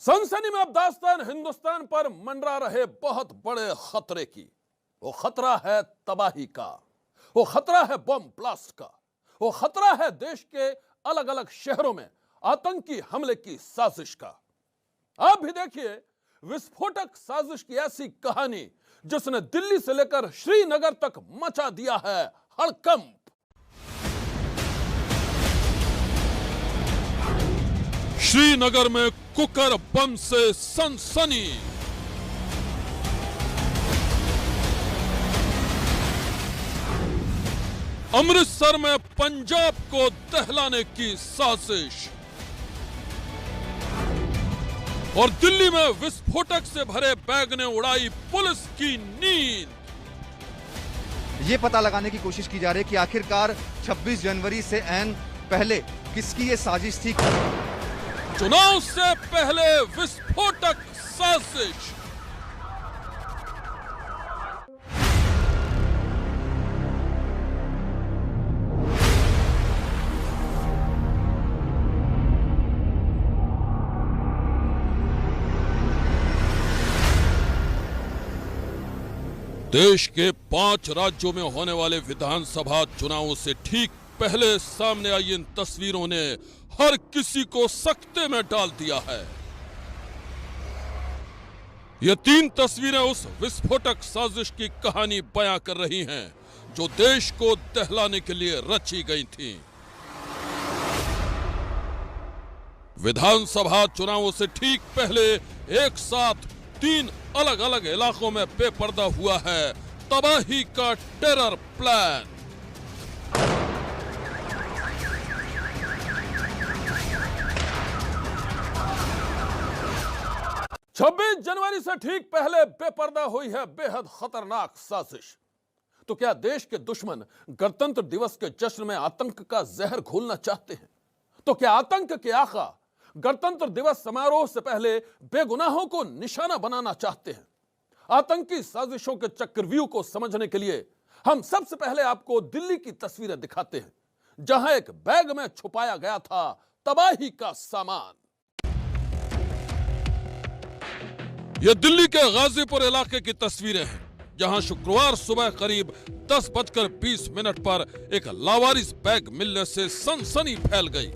सनसनी में अब दास्तान हिंदुस्तान पर मंडरा रहे बहुत बड़े खतरे की। वो खतरा है तबाही का, वो खतरा है बम ब्लास्ट का, वो खतरा है देश के अलग अलग शहरों में आतंकी हमले की साजिश का। आप भी देखिए विस्फोटक साजिश की ऐसी कहानी जिसने दिल्ली से लेकर श्रीनगर तक मचा दिया है हड़कंप। श्रीनगर में कुकर बम से सनसनी। अमृतसर में पंजाब को दहलाने की साजिश और दिल्ली में विस्फोटक से भरे बैग ने उड़ाई पुलिस की नींद। ये पता लगाने की कोशिश की जा रही है कि आखिरकार 26 जनवरी से ऐन पहले किसकी ये साजिश थी। चुनाव से पहले विस्फोटक साजिश। देश के 5 राज्यों में होने वाले विधानसभा चुनावों से ठीक पहले सामने आई इन तस्वीरों ने हर किसी को सकते में डाल दिया है। ये 3 तस्वीरें उस विस्फोटक साजिश की कहानी बयां कर रही हैं जो देश को दहलाने के लिए रची गई थी। विधानसभा चुनावों से ठीक पहले एक साथ 3 अलग अलग इलाकों में बेपर्दा हुआ है तबाही का टेरर प्लान। छब्बीस जनवरी से ठीक पहले बेपर्दा हुई है बेहद खतरनाक साजिश। तो क्या देश के दुश्मन गणतंत्र दिवस के जश्न में आतंक का जहर घोलना चाहते हैं? तो क्या आतंक के आका गणतंत्र दिवस समारोह से पहले बेगुनाहों को निशाना बनाना चाहते हैं? आतंकी साजिशों के चक्रव्यूह को समझने के लिए हम सबसे पहले आपको दिल्ली की तस्वीरें दिखाते हैं जहां एक बैग में छुपाया गया था तबाही का सामान। यह दिल्ली के गाजीपुर इलाके की तस्वीरें हैं जहां शुक्रवार सुबह करीब 10:20 पर एक लावारिस बैग मिलने से सनसनी फैल गई।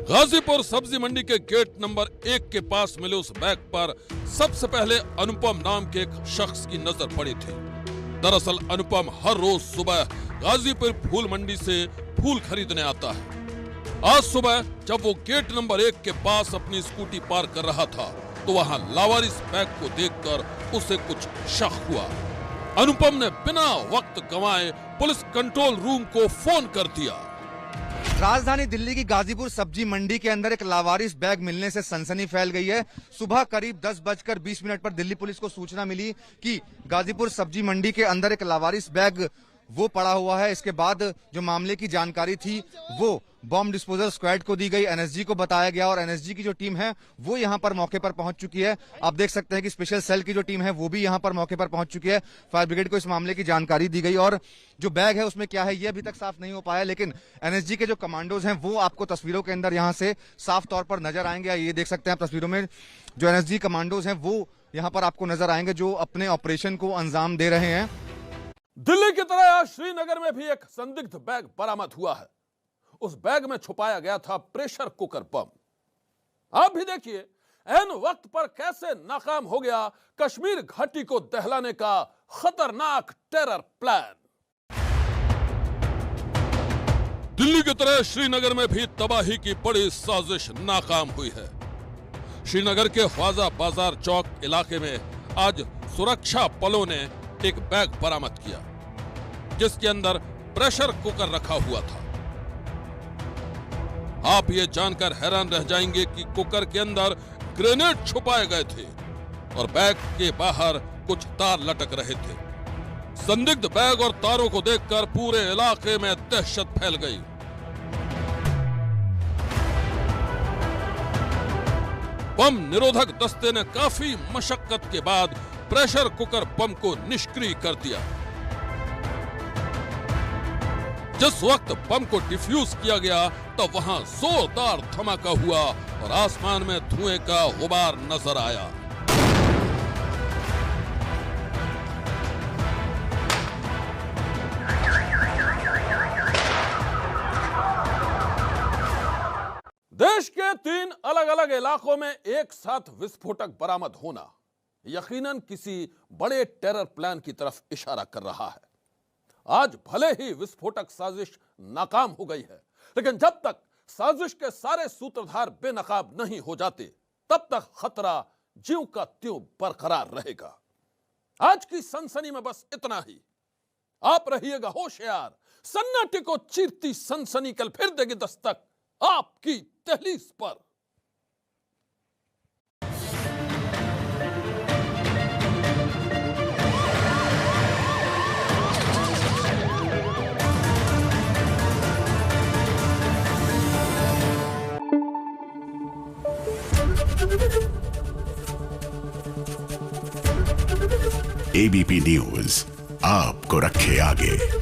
गाजीपुर सब्जी मंडी के गेट नंबर 1 के पास मिले उस बैग पर सबसे पहले अनुपम नाम के एक शख्स की नजर पड़ी थी। दरअसल अनुपम हर रोज सुबह गाजीपुर फूल मंडी से फूल खरीदने आता है। आज सुबह जब वो गेट नंबर 1 के पास अपनी स्कूटी पार्क कर रहा था तो वहां लावारिस बैग को देखकर उसे कुछ शक हुआ। अनुपम ने बिना वक्त गंवाए पुलिस कंट्रोल रूम को फोन कर दिया। राजधानी दिल्ली की गाजीपुर सब्जी मंडी के अंदर एक लावारिस बैग मिलने से सनसनी फैल गई है। सुबह करीब 10:20 पर दिल्ली पुलिस को सूचना मिली कि गाजीपुर सब्जी मंडी के अंदर एक लावारिस बैग वो पड़ा हुआ है। इसके बाद जो मामले की जानकारी थी वो बॉम्ब डिस्पोजल स्क्वाड को दी गई, एनएसजी को बताया गया और एनएसजी की जो टीम है वो यहाँ पर मौके पर पहुंच चुकी है। आप देख सकते हैं कि स्पेशल सेल की जो टीम है वो भी यहाँ पर मौके पर पहुंच चुकी है। फायर ब्रिगेड को इस मामले की जानकारी दी गई और जो बैग है उसमें क्या है ये अभी तक साफ नहीं हो पाया, लेकिन एनएसजी के जो कमांडोज हैं वो आपको तस्वीरों के अंदर यहाँ से साफ तौर पर नजर आएंगे। ये देख सकते हैं आप तस्वीरों में जो एनएसजी कमांडोज हैं वो यहाँ पर आपको नजर आएंगे जो अपने ऑपरेशन को अंजाम दे रहे हैं। दिल्ली की तरह आज श्रीनगर में भी एक संदिग्ध बैग बरामद हुआ है। उस बैग में छुपाया गया था प्रेशर कुकर बम। आप भी देखिए ऐन वक्त पर कैसे नाकाम हो गया कश्मीर घाटी को दहलाने का खतरनाक टेरर प्लान। दिल्ली की तरह श्रीनगर में भी तबाही की बड़ी साजिश नाकाम हुई है। श्रीनगर के ख्वाजा बाजार चौक इलाके में आज सुरक्षा बलों ने एक बैग बरामद किया जिसके अंदर प्रेशर कुकर रखा हुआ था। आप ये जानकर हैरान रह जाएंगे कि कुकर के अंदर ग्रेनेड छुपाए गए थे और बैग के बाहर कुछ तार लटक रहे थे। संदिग्ध बैग और तारों को देखकर पूरे इलाके में दहशत फैल गई। बम निरोधक दस्ते ने काफी मशक्कत के बाद प्रेशर कुकर बम को निष्क्रिय कर दिया। जिस वक्त बम को डिफ्यूज किया गया तब वहां जोरदार धमाका हुआ और आसमान में धुएं का गुबार नजर आया। देश के 3 अलग अलग इलाकों में एक साथ विस्फोटक बरामद होना यकीनन किसी बड़े टेरर प्लान की तरफ इशारा कर रहा है। आज भले ही विस्फोटक साजिश नाकाम हो गई है, लेकिन जब तक साजिश के सारे सूत्रधार बेनकाब नहीं हो जाते तब तक खतरा ज्यों का त्यों बरकरार रहेगा। आज की सनसनी में बस इतना ही। आप रहिएगा होशियार, सन्नाटे को चीरती सनसनी कल फिर देगी दस्तक आपकी दहलीज पर। एबीपी न्यूज आपको रखे आगे।